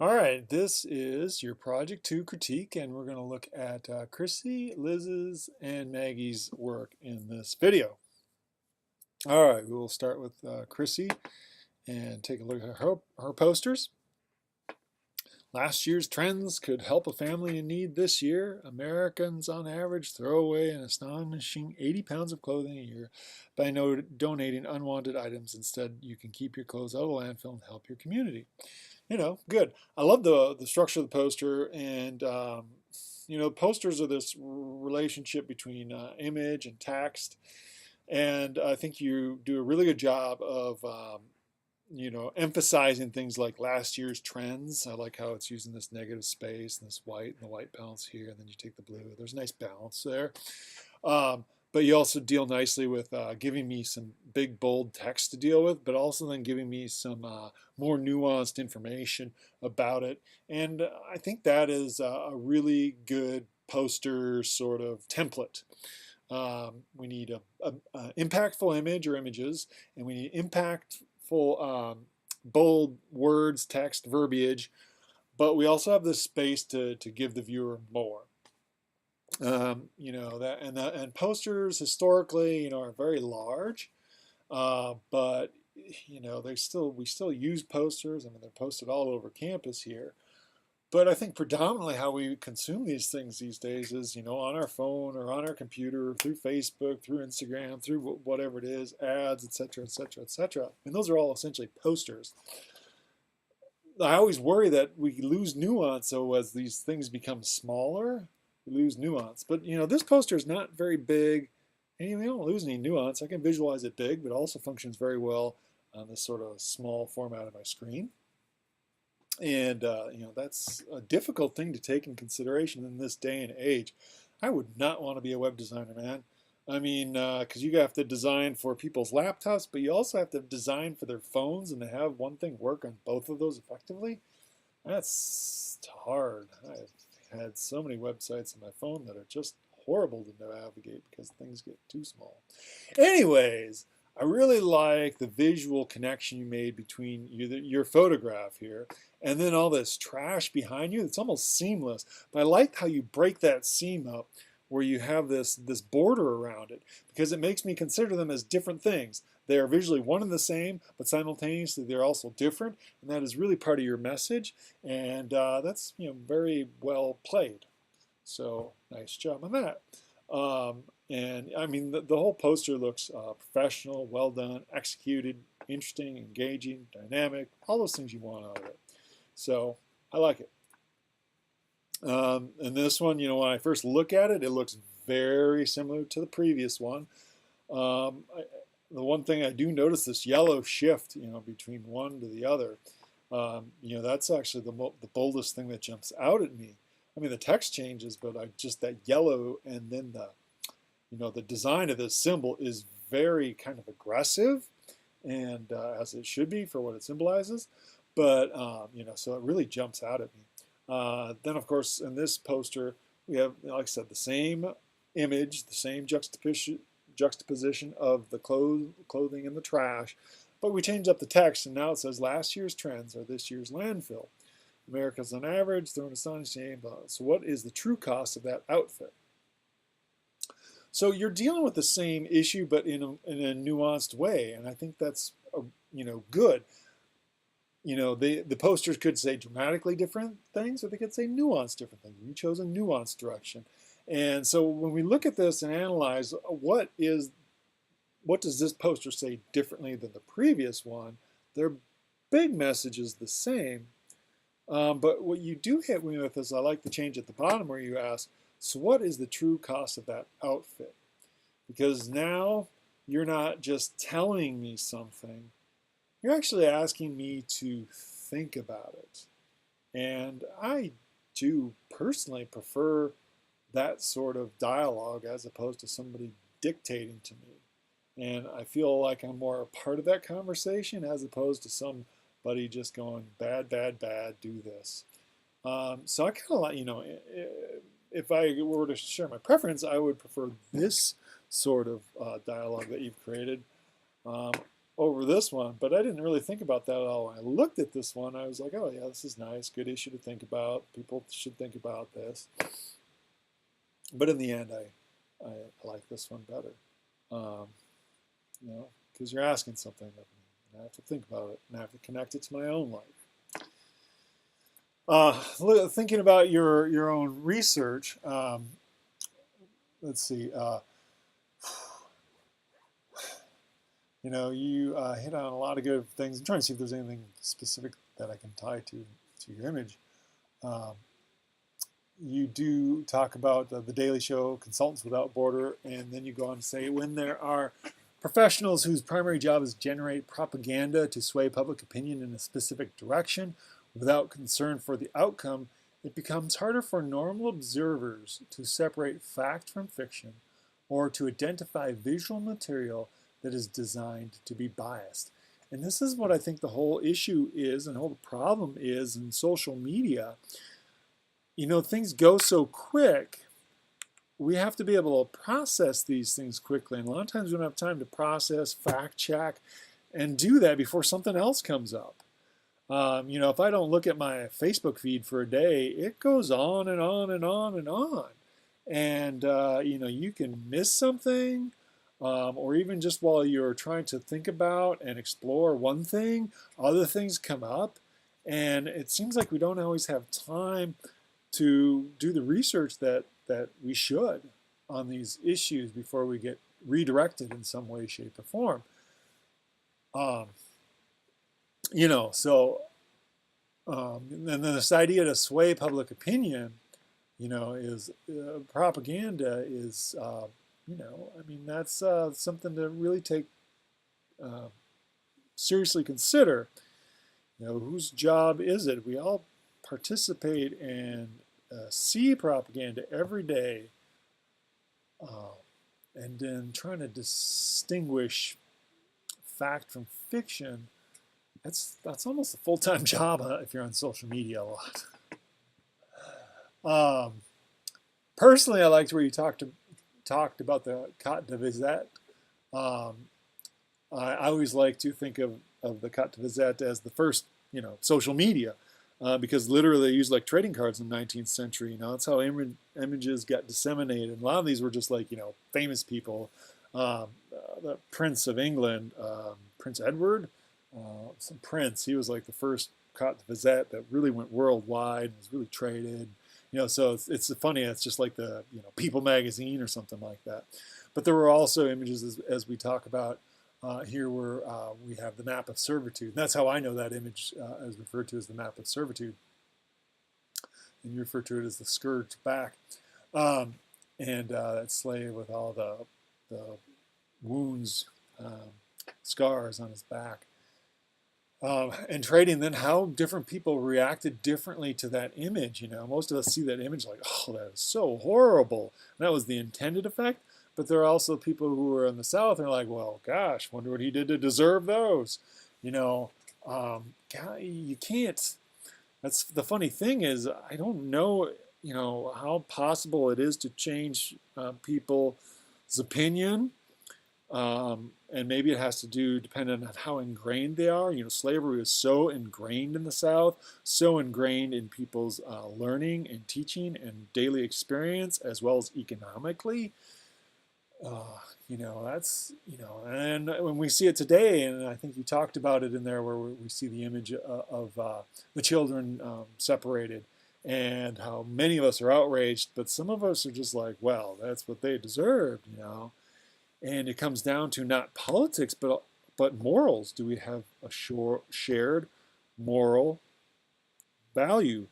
All right, this is your Project 2 critique, and we're going to look at Krissy, Liz's, and Maggie's work in this video. All right, we will start with Krissy and take a look at her posters. Last year's trends could help a family in need this year. Americans, on average, throw away an astonishing 80 pounds of clothing a year by donating unwanted items. Instead, you can keep your clothes out of the landfill and help your community. Good. I love the structure of the poster, and posters are this relationship between image and text, and I think you do a really good job of emphasizing things like last year's trends. I like how it's using this negative space and this white and the white balance here, and then you take the blue. There's a nice balance there. But you also deal nicely with giving me some big, bold text to deal with, but also then giving me some more nuanced information about it. And I think that is a really good poster sort of template. We need a impactful image or images, and we need impactful, bold words, text, verbiage, but we also have this space to give the viewer more. And posters historically, are very large, but we still use posters. I mean, they're posted all over campus here. But I think predominantly how we consume these things these days is, on our phone or on our computer, through Facebook, through Instagram, through whatever it is, ads, etc., etc., etc. And those are all essentially posters. I always worry that we lose nuance. So as these things become smaller, we lose nuance. But this poster is not very big, and we don't lose any nuance. I can visualize it big, but it also functions very well on this sort of small format of my screen. And that's a difficult thing to take in consideration in this day and age. I would not want to be a web designer, man. I mean, because you have to design for people's laptops, but you also have to design for their phones, and to have one thing work on both of those effectively, that's hard. I've had so many websites on my phone that are just horrible to navigate because things get too small. Anyways, I really like the visual connection you made between your photograph here and then all this trash behind you. It's almost seamless, but I like how you break that seam up where you have this border around it, because it makes me consider them as different things. They are visually one and the same, but simultaneously they're also different, and that is really part of your message, and that's very well played. So nice job on that. And I mean, the whole poster looks professional, well done, executed, interesting, engaging, dynamic, all those things you want out of it. So I like it. And this one, when I first look at it, it looks very similar to the previous one. The one thing I do notice, this yellow shift, between one to the other, that's actually the boldest thing that jumps out at me. I mean, the text changes, but just that yellow, and then the design of this symbol is very kind of aggressive, and as it should be for what it symbolizes. But so it really jumps out at me. Then, of course, in this poster, we have, like I said, the same image, the same juxtaposition of the clothing and the trash, but we changed up the text, and now it says last year's trends are this year's landfill. America's on average, throw an astonishing. So what is the true cost of that outfit? So you're dealing with the same issue, but in a nuanced way, and I think that's good. The posters could say dramatically different things, or they could say nuanced different things. You chose a nuanced direction. And so when we look at this and analyze what does this poster say differently than the previous one, their big message is the same. But what you do hit me with is, I like the change at the bottom where you ask, so what is the true cost of that outfit? Because now you're not just telling me something, you're actually asking me to think about it. And I do personally prefer that sort of dialogue as opposed to somebody dictating to me. And I feel like I'm more a part of that conversation as opposed to somebody just going, bad, bad, bad, do this. So I kind of like, if I were to share my preference, I would prefer this sort of dialogue that you've created. over this one, but I didn't really think about that at all. When I looked at this one, I was like, oh yeah, this is nice, good issue to think about. People should think about this. But in the end, I like this one better. Um, you know, because you're asking something of me, and I have to think about it, and I have to connect it to my own life. Thinking about your own research, let's see. You know, you hit on a lot of good things. I'm trying to see if there's anything specific that I can tie to your image. Um, you do talk about the Daily Show, Consultants Without Border, and then you go on to say, when there are professionals whose primary job is generate propaganda to sway public opinion in a specific direction without concern for the outcome, it becomes harder for normal observers to separate fact from fiction or to identify visual material that is designed to be biased. And this is what I think the whole issue is and the whole problem is in social media. You know, things go so quick, we have to be able to process these things quickly. And a lot of times we don't have time to process, fact check, and do that before something else comes up. You know, if I don't look at my Facebook feed for a day, it goes on and on and on and on. And, you know, you can miss something, or even just while you're trying to think about and explore one thing, other things come up. And it seems like we don't always have time to do the research that we should on these issues before we get redirected in some way, shape, or form. You know, so and then this idea to sway public opinion, you know, is propaganda is, you know, I mean, that's something to really take seriously consider. You know, whose job is it? We all participate and see propaganda every day, and then trying to distinguish fact from fiction. That's almost a full-time job if you're on social media a lot. Personally, I liked where you talked about the Carte de Visite. I always like to think of the Carte de Visite as the first, you know, social media. Because literally they used like trading cards in the 19th century. You know, that's how images got disseminated. And a lot of these were just like, you know, famous people. The Prince of England, Prince Edward, some prince. He was like the first Carte de Visite that really went worldwide and was really traded. You know, so it's funny. It's just like the, you know, People magazine or something like that. But there were also images as we talk about. Here where we have the map of servitude. And that's how I know that image is referred to as the map of servitude. And you refer to it as the scourged back. And that slave with all the wounds, scars on his back. And trading, then how different people reacted differently to that image. You know, most of us see that image like, oh, that is so horrible. And that was the intended effect. But there are also people who are in the South and are like, well, gosh, wonder what he did to deserve those. You know, you can't. That's the funny thing is, I don't know, you know, how possible it is to change people's opinion. And maybe it has to do, depending on how ingrained they are. You know, slavery was so ingrained in the South, so ingrained in people's learning and teaching and daily experience, as well as economically. You know, that's, you know, and when we see it today, and I think you talked about it in there where we see the image of the children separated and how many of us are outraged, but some of us are just like, well, that's what they deserved, you know. And it comes down to not politics, but morals. Do we have a shared moral value,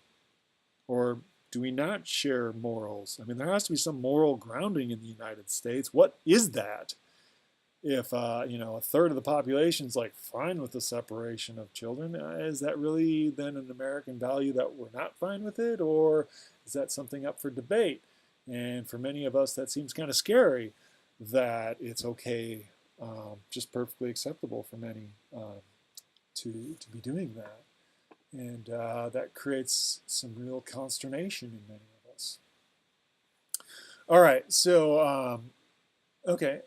or do we not share morals? I mean, there has to be some moral grounding in the United States. What is that? If, you know, a third of the population is like fine with the separation of children, is that really then an American value that we're not fine with it? Or is that something up for debate? And for many of us, that seems kind of scary that it's okay, just perfectly acceptable for many to be doing that. And that creates some real consternation in many of us. All right, so, okay.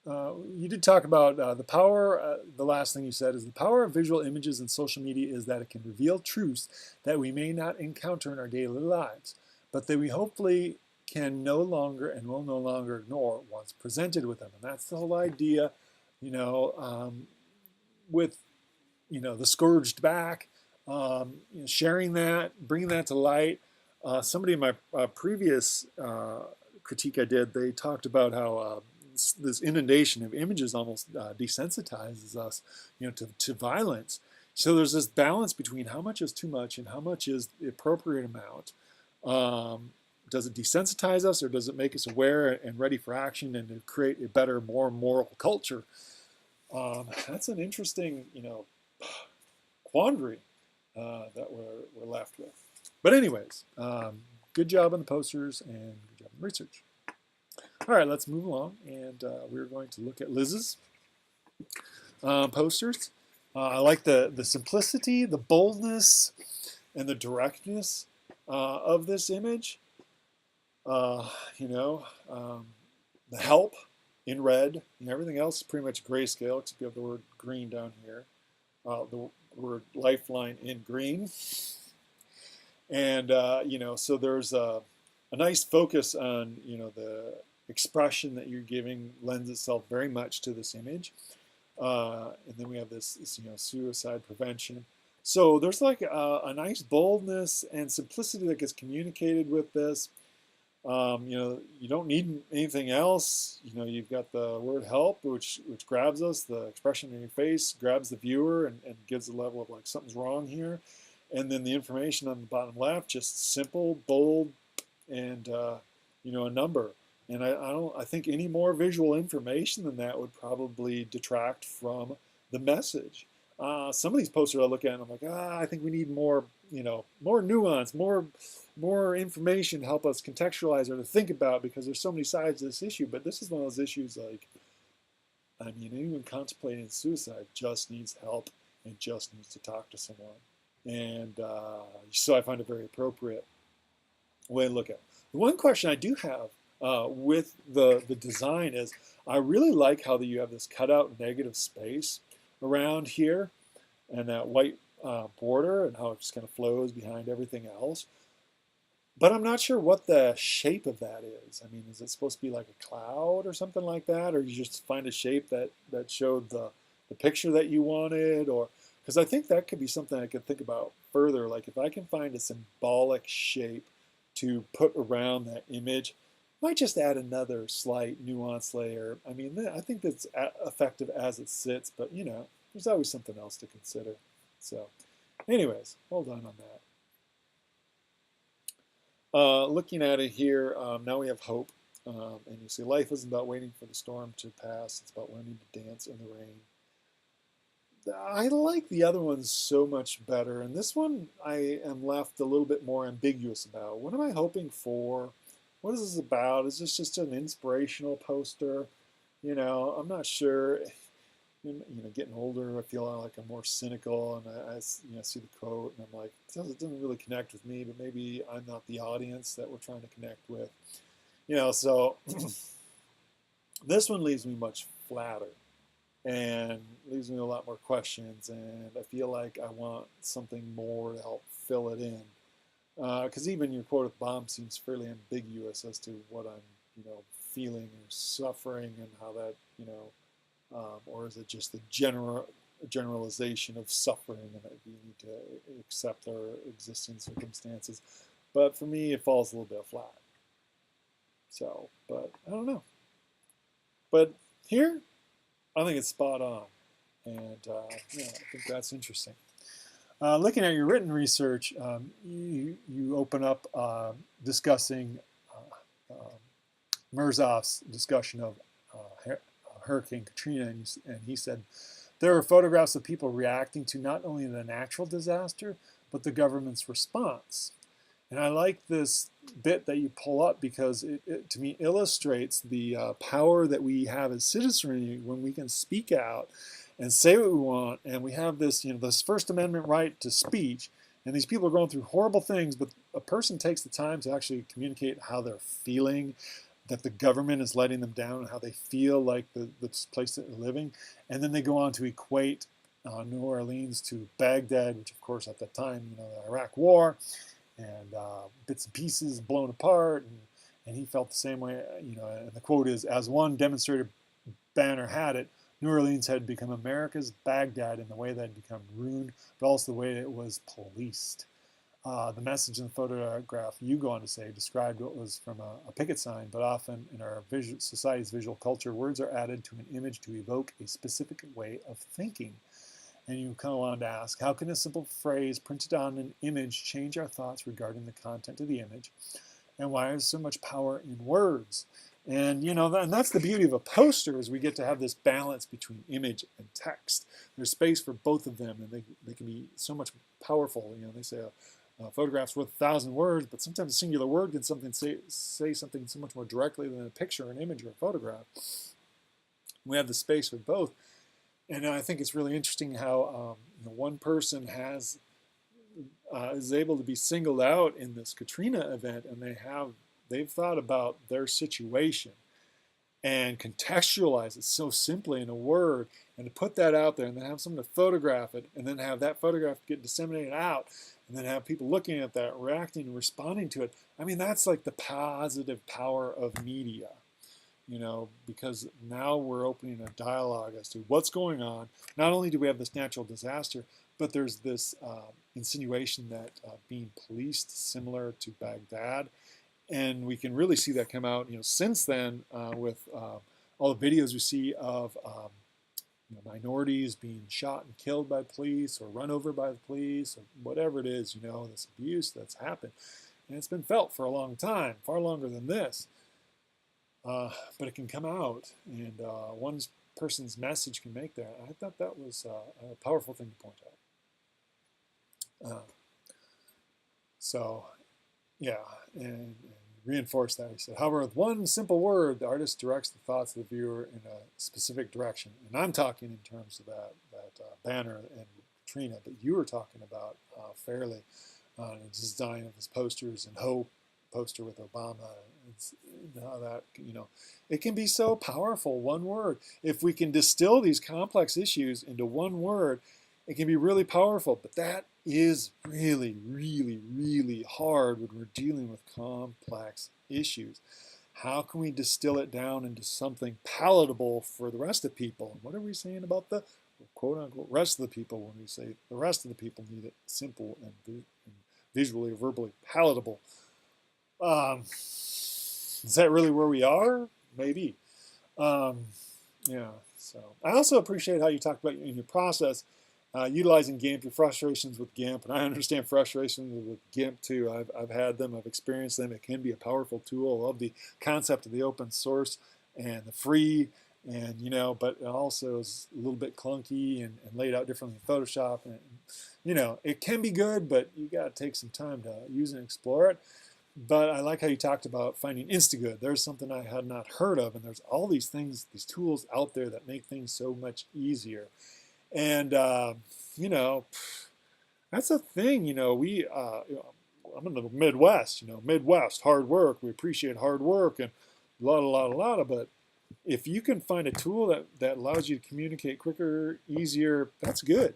you did talk about the power. The last thing you said is the power of visual images in social media is that it can reveal truths that we may not encounter in our daily lives, but that we hopefully can no longer and will no longer ignore once presented with them. And that's the whole idea, with the scourged back, sharing that, bringing that to light. Somebody in my previous critique I did, they talked about how this inundation of images almost desensitizes us, to violence. So there's this balance between how much is too much and how much is the appropriate amount. Does it desensitize us, or does it make us aware and ready for action and to create a better, more moral culture? That's an interesting, quandary that we're left with. But anyways, good job on the posters and good job on the research. All right, let's move along, and we're going to look at Liz's posters. I like the simplicity, the boldness, and the directness of this image. The help in red, and everything else is pretty much grayscale, except you have the word green down here. The word lifeline in green. And, so there's a nice focus on, the expression that you're giving lends itself very much to this image. And then we have this suicide prevention. So there's like a nice boldness and simplicity that gets communicated with this. You don't need anything else. You've got the word help, which grabs us. The expression in your face grabs the viewer and gives a level of like something's wrong here. And then the information on the bottom left, just simple, bold, and a number. And I think any more visual information than that would probably detract from the message. Some of these posters I look at and I'm like, I think we need more, more nuance, more information to help us contextualize or to think about, because there's so many sides to this issue. But this is one of those issues like, anyone contemplating suicide just needs help and just needs to talk to someone. And so I find a very appropriate way to look at it. The one question I do have with the design is, I really like how you have this cutout negative space around here and that white border, and how it just kind of flows behind everything else. But I'm not sure what the shape of that is. Is it supposed to be like a cloud or something like that? Or you just find a shape that showed the picture that you wanted? Or because I think that could be something I could think about further. Like if I can find a symbolic shape to put around that image, might just add another slight nuance layer. I think that's effective as it sits, but there's always something else to consider. So anyways, well done on that. Looking at it here, now we have hope. And you see life isn't about waiting for the storm to pass. It's about learning to dance in the rain. I like the other ones so much better. And this one I am left a little bit more ambiguous about. What am I hoping for? What is this about? Is this just an inspirational poster? I'm not sure. Getting older, I feel like I'm more cynical, and I see the quote, and I'm like, it doesn't really connect with me, but maybe I'm not the audience that we're trying to connect with. So this one leaves me much flatter and leaves me a lot more questions, and I feel like I want something more to help fill it in. Because even your quote at the bottom seems fairly ambiguous as to what I'm, feeling or suffering, and how that, or is it just the generalization of suffering, and that we need to accept our existing circumstances? But for me, it falls a little bit flat. So, but I don't know. But here, I think it's spot on, and I think that's interesting. Looking at your written research, you open up discussing Mirzov's discussion of Hurricane Katrina, and he said, there are photographs of people reacting to not only the natural disaster, but the government's response. And I like this bit that you pull up, because it to me illustrates the power that we have as citizenry when we can speak out and say what we want, and we have this, this First Amendment right to speech, and these people are going through horrible things, but a person takes the time to actually communicate how they're feeling, that the government is letting them down and how they feel like the place that they're living. And then they go on to equate New Orleans to Baghdad, which of course at that time, the Iraq War, and bits and pieces blown apart. And he felt the same way, and the quote is, as one demonstrated banner had it, New Orleans had become America's Baghdad in the way that had become ruined, but also the way it was policed. The message in the photograph, you go on to say, described what was from a picket sign, but often in our society's visual culture, words are added to an image to evoke a specific way of thinking. And you go on to ask, how can a simple phrase printed on an image change our thoughts regarding the content of the image? And why is so much power in words? And and that's the beauty of a poster, is we get to have this balance between image and text. There's space for both of them, and they can be so much powerful. They say a photograph's worth 1,000 words, but sometimes a singular word can say something so much more directly than a picture, an image, or a photograph. We have the space for both, and I think it's really interesting how one person is able to be singled out in this Katrina event, and they've thought about their situation and contextualize it so simply in a word, and to put that out there, and then have someone to photograph it, and then have that photograph get disseminated out, and then have people looking at that, reacting and responding to it. I mean, that's like the positive power of media, because now we're opening a dialogue as to what's going on. Not only do we have this natural disaster, but there's this insinuation that being policed similar to Baghdad. And we can really see that come out, since then with all the videos we see of minorities being shot and killed by police, or run over by the police, or whatever it is, this abuse that's happened. And it's been felt for a long time, far longer than this. But it can come out, and one person's message can make that. I thought that was a powerful thing to point out. So, yeah, and reinforce that. He said, however, with one simple word, the artist directs the thoughts of the viewer in a specific direction. And I'm talking in terms of that banner and Katrina, but you were talking about Fairley, the design of his posters, and Hope poster with Obama. It's how that, it can be so powerful, one word. If we can distill these complex issues into one word, it can be really powerful. But that is really, really, really hard when we're dealing with complex issues. How can we distill it down into something palatable for the rest of people? And what are we saying about the quote unquote rest of the people when we say the rest of the people need it simple and visually or verbally palatable? Is that really where we are? Maybe. Yeah. So I also appreciate how you talked about in your process utilizing GIMP, your frustrations with GIMP, and I understand frustrations with GIMP too. I've had them, I've experienced them. It can be a powerful tool. I love the concept of the open source and the free, and but it also is a little bit clunky and laid out differently in Photoshop. And it can be good, but you got to take some time to use and explore it. But I like how you talked about finding Instagood. There's something I had not heard of, and there's all these things, these tools out there that make things so much easier. And that's a thing. I'm in the Midwest. Midwest, hard work. We appreciate hard work and a lot of. But if you can find a tool that allows you to communicate quicker, easier, that's good.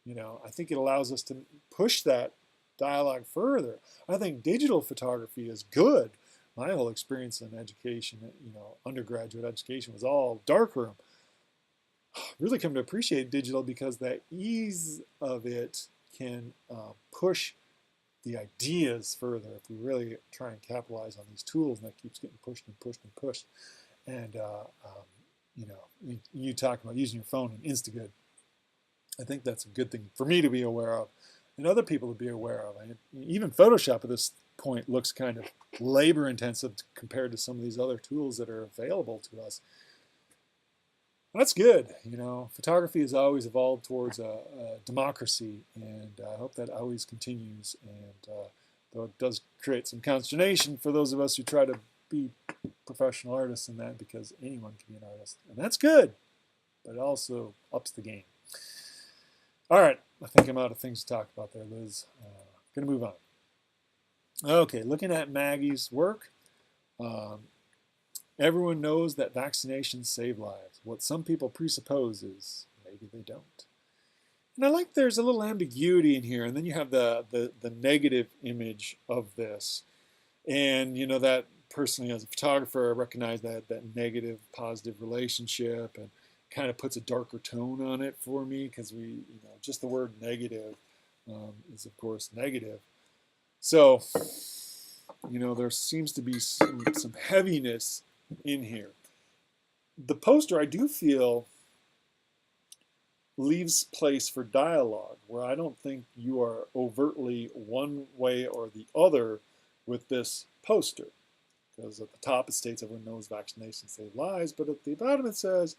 I think it allows us to push that dialogue further. I think digital photography is good. My whole experience in education, undergraduate education, was all darkroom. Really come to appreciate digital because that ease of it can push the ideas further if we really try and capitalize on these tools, and that keeps getting pushed and pushed and pushed. And you talk about using your phone and Instagood. I think that's a good thing for me to be aware of, and other people to be aware of. Even Photoshop at this point looks kind of labor intensive compared to some of these other tools that are available to us. That's good. Photography has always evolved towards a democracy, and I hope that always continues. And though it does create some consternation for those of us who try to be professional artists in that, because anyone can be an artist, and that's good, but it also ups the game. All right, I think I'm out of things to talk about there, Liz. Gonna move on. Okay, looking at Maggie's work. Everyone knows that vaccinations save lives. What some people presuppose is maybe they don't. And I like there's a little ambiguity in here, and then you have the negative image of this. And that personally, as a photographer, I recognize that negative positive relationship, and kind of puts a darker tone on it for me, because just the word negative is of course negative. So there seems to be some heaviness in here. The poster, I do feel, leaves place for dialogue, where I don't think you are overtly one way or the other with this poster. Because at the top it states everyone knows vaccinations save lives, but at the bottom it says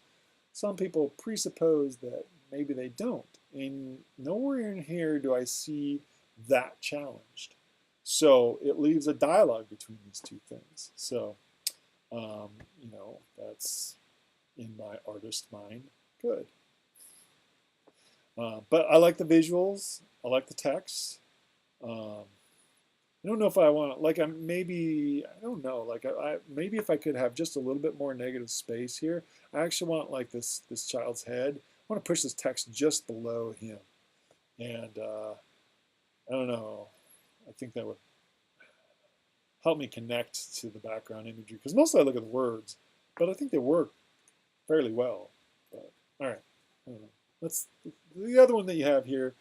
some people presuppose that maybe they don't. And nowhere in here do I see that challenged. So it leaves a dialogue between these two things. So, that's, in my artist mind, good. But I like the visuals. I like the text. I don't know if I want to, maybe, I don't know, maybe if I could have just a little bit more negative space here. I actually want, this child's head. I want to push this text just below him. And I don't know, I think that would help me connect to the background imagery, because mostly I look at the words, but I think they work fairly well. But, all right, I don't know. Let's, the other one that you have here,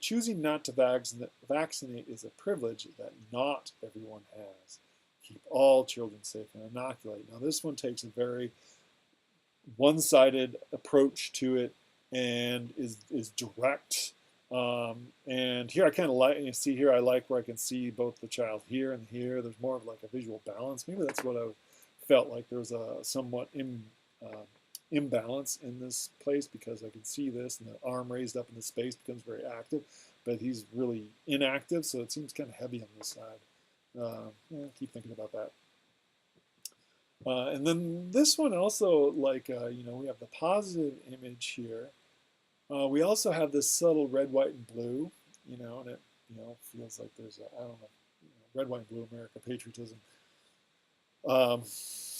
choosing not to vaccinate is a privilege that not everyone has. Keep all children safe and inoculate. Now this one takes a very one-sided approach to it and is direct. And here I kind of like, you see here I like where I can see both the child here and here. There's more of like a visual balance. Maybe that's what I felt like. There was a somewhat imbalance in this place, because I can see this, and the arm raised up in the space becomes very active, but he's really inactive, so it seems kind of heavy on this side. Keep thinking about that. And then this one also, we have the positive image here. We also have this subtle red, white, and blue, and it, feels like there's I don't know, red, white, and blue, America, patriotism.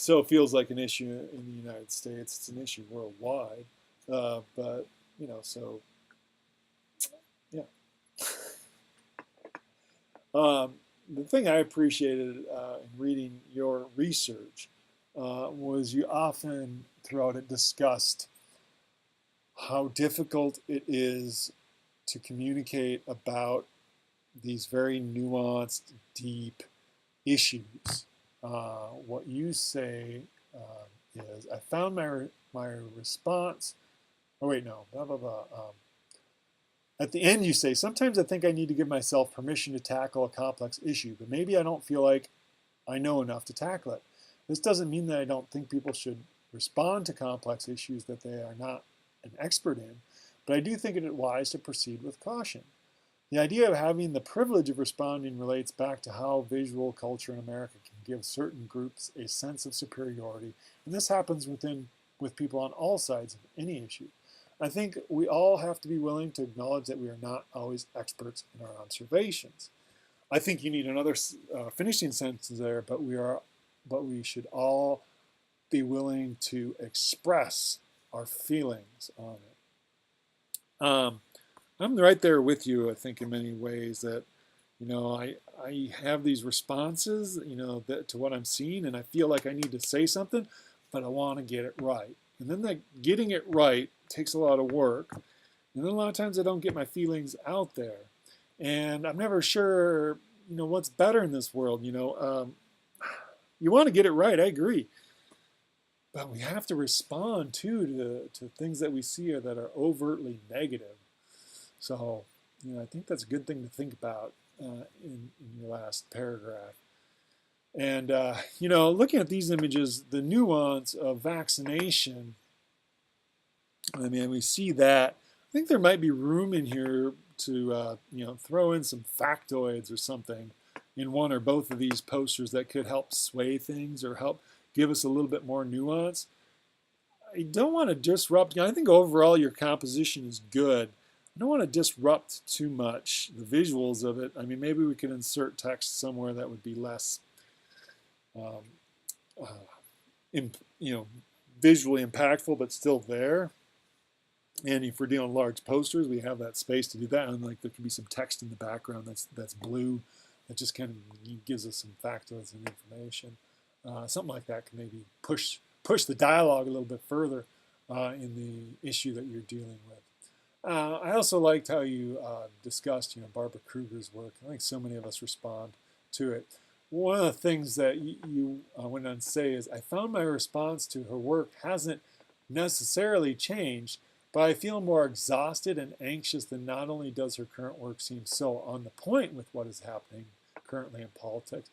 So it feels like an issue in the United States. It's an issue worldwide. But, so, yeah. The thing I appreciated in reading your research was you often throughout it discussed how difficult it is to communicate about these very nuanced, deep issues. What you say is, I found my response, oh wait, no, blah, blah, blah. At the end you say, sometimes I think I need to give myself permission to tackle a complex issue, but maybe I don't feel like I know enough to tackle it. This doesn't mean that I don't think people should respond to complex issues that they are not an expert in, but I do think it is wise to proceed with caution. The idea of having the privilege of responding relates back to how visual culture in America can give certain groups a sense of superiority, and this happens with people on all sides of any issue. I think we all have to be willing to acknowledge that we are not always experts in our observations. I think you need another finishing sentence there, but we should all be willing to express our feelings on it. I'm right there with you, I think, in many ways that, I have these responses, to what I'm seeing, and I feel like I need to say something, but I want to get it right. And then that getting it right takes a lot of work. And then a lot of times I don't get my feelings out there. And I'm never sure, what's better in this world. You want to get it right, I agree. But we have to respond, too, to things that we see that are overtly negative. So, I think that's a good thing to think about in your last paragraph. And, looking at these images, the nuance of vaccination, we see that. I think there might be room in here to, throw in some factoids or something in one or both of these posters that could help sway things or help give us a little bit more nuance. I don't want to disrupt. I think overall your composition is good. I don't want to disrupt too much the visuals of it. Maybe we could insert text somewhere that would be less you know, visually impactful, but still there. And if we're dealing large posters, we have that space to do that. And like there could be some text in the background that's blue, that just kind of gives us some factoids and information. Something like that can maybe push the dialogue a little bit further in the issue that you're dealing with. I also liked how you discussed, Barbara Kruger's work. I think so many of us respond to it. One of the things that you went on to say is, I found my response to her work hasn't necessarily changed, but I feel more exhausted and anxious than not only does her current work seem so on the point with what is happening currently in politics,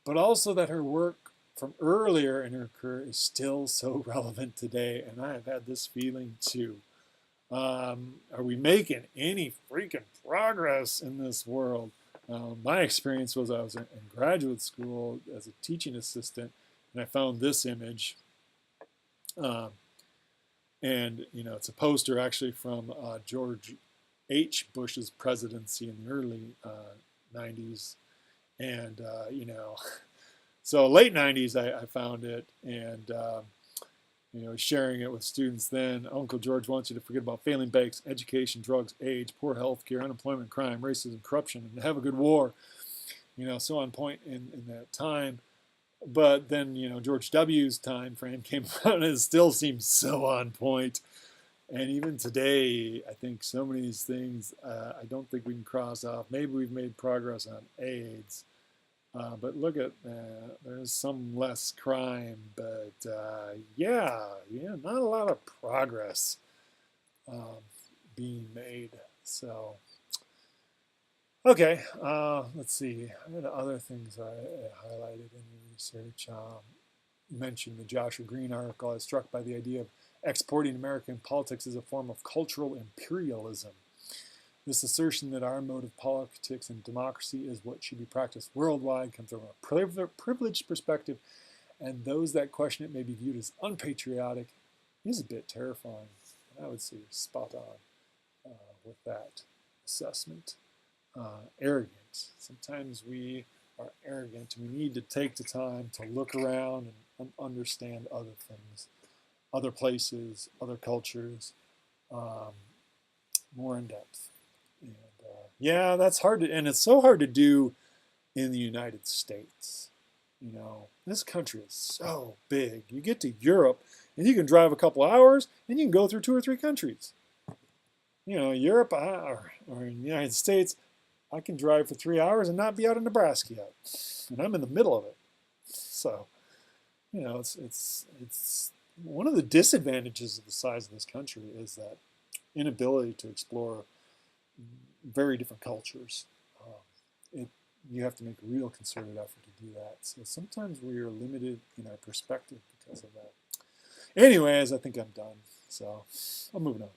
but also that her work from earlier in her career is still so relevant today. And I have had this feeling too. Are we making any freaking progress in this world? My experience was I was in graduate school as a teaching assistant, and I found this image. And, it's a poster actually from George H. Bush's presidency in the early 90s. And, so late 90s I found it, and, sharing it with students then. Uncle George wants you to forget about failing banks, education, drugs, AIDS, poor health care, unemployment, crime, racism, corruption, and have a good war. So on point in that time. But then, George W.'s time frame came around and it still seems so on point. And even today, I think so many of these things, I don't think we can cross off. Maybe we've made progress on AIDS. But look at that. There's some less crime. But yeah, not a lot of progress being made. So, okay, let's see. I had other things I highlighted in the research. You mentioned the Joshua Green article. I was struck by the idea of exporting American politics as a form of cultural imperialism. This assertion that our mode of politics and democracy is what should be practiced worldwide comes from a privileged perspective, and those that question it may be viewed as unpatriotic. It is a bit terrifying. I would say you're spot on with that assessment. Arrogant. Sometimes we are arrogant. We need to take the time to look around and understand other things, other places, other cultures, more in depth. And yeah, that's hard to, and it's so hard to do in the United States. This country is so big. You get to Europe and you can drive a couple hours and you can go through 2 or 3 countries. Europe or in the United States, I can drive for 3 hours and not be out in Nebraska yet, and I'm in the middle of it. So, it's one of the disadvantages of the size of this country is that inability to explore very different cultures. You have to make a real concerted effort to do that. So sometimes we are limited in our perspective because of that. Anyways, I think I'm done. So I'm moving on.